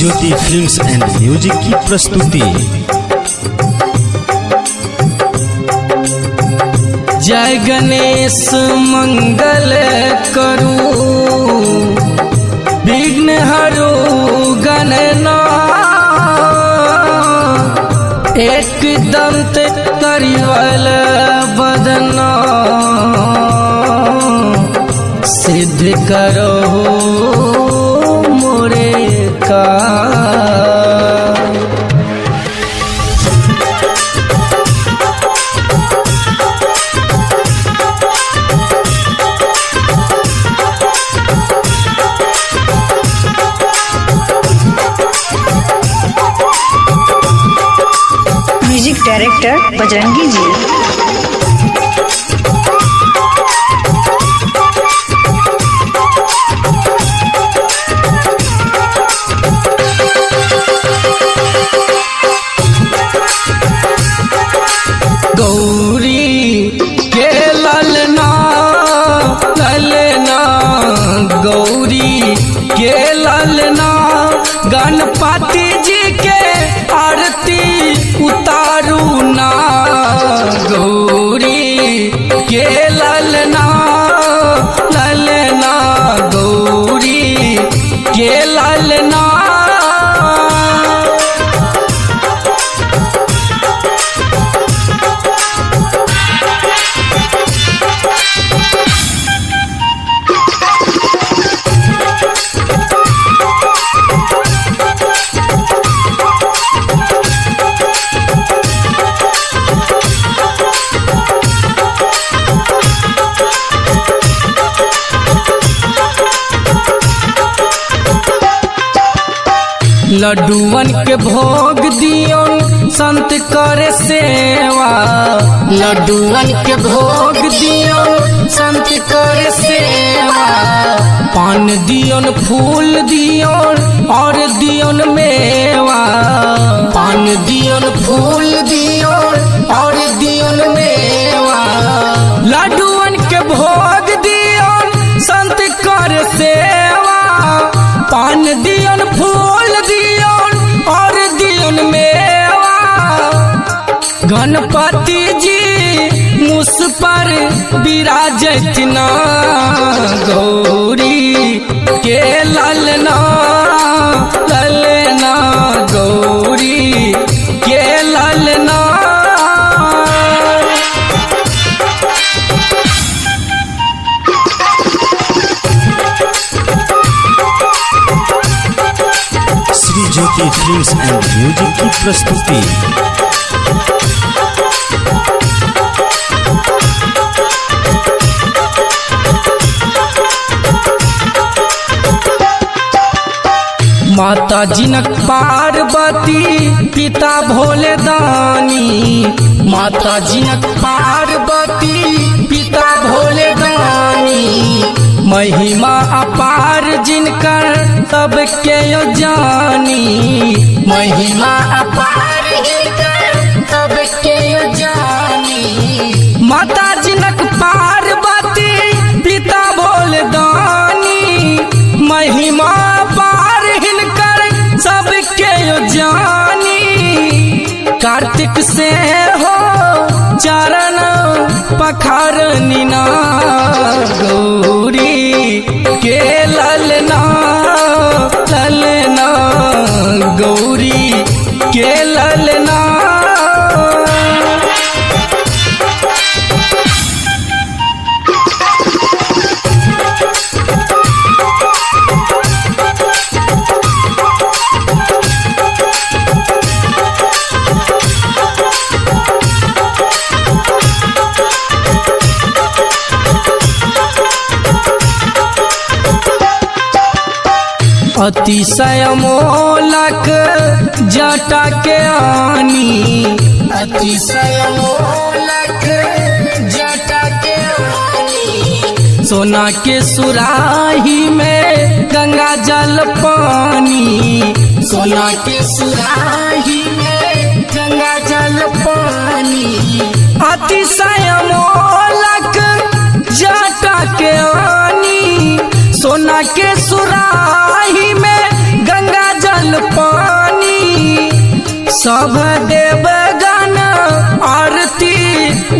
Jyoti films and music की प्रस्तुति। जय गणेश मंगल करू विघ्न हरो गणनाथ एक दंत करिवल बदना सिद्ध करो मोरे का। म्यूजिक डायरेक्टर बजरंगी जी। गौरी के ललना ललना गौरी के ललना गणपति जी के आरती उतारू ना। गौरी के ललना ललना गौरी के ललना। लड्डूवन के भोग दियोन संत करे सेवा। लड्डूवन के भोग दियोन संत करे सेवा। पान दियोन फूल दियोन और दियोन मेवा। पान दियोन फूल दियोन और दियोन मेवा। लड्डूवन के भोग दियोन संत करे सेवा। पान दियोन फूल दियोन और दियोन मेवा। गणपति जी मुस पर विराजत ना। गौरी के ललना ललना गौरी के ललना। Shri Jyoti films and music की प्रस्तुति। माता जिनक पार्वती पिता भोले दानी। माता जिनक पार्वती पिता भोले दानी। महिमा अपार जिनकर सबके यो जानी। महिमा अपार जिनकर सबके यो जानी। माता जिनक पार्वती पिता भोले दानी। महिमा अपार हिनकर सबके यो जानी। कार्तिक से हो चरण पखारनी ना। गौरी के ललना ललना गौरी के ललना। अतिशय मोलक जटा के आनी। अतिशय मोलक जटा के आनी। सोना के सुराही में गंगा जल पानी। सोना के सुराही में गंगा जल पानी। अतिशय मोलक जटा के आनी। सोना के सुराही में गंगा जल जल पानी सब देवगण आरती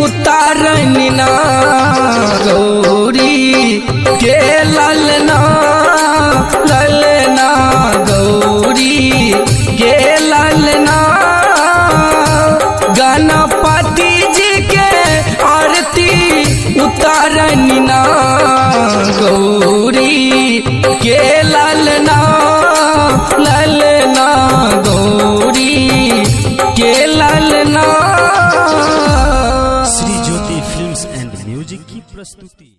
उतारनी ना गौरी के ललना ललना गौरी के ललना गणपति जी के आरती उतारनी ना गौरी के ललना ललना गौरी के ललना। Shri Jyoti films and music की प्रस्तुति।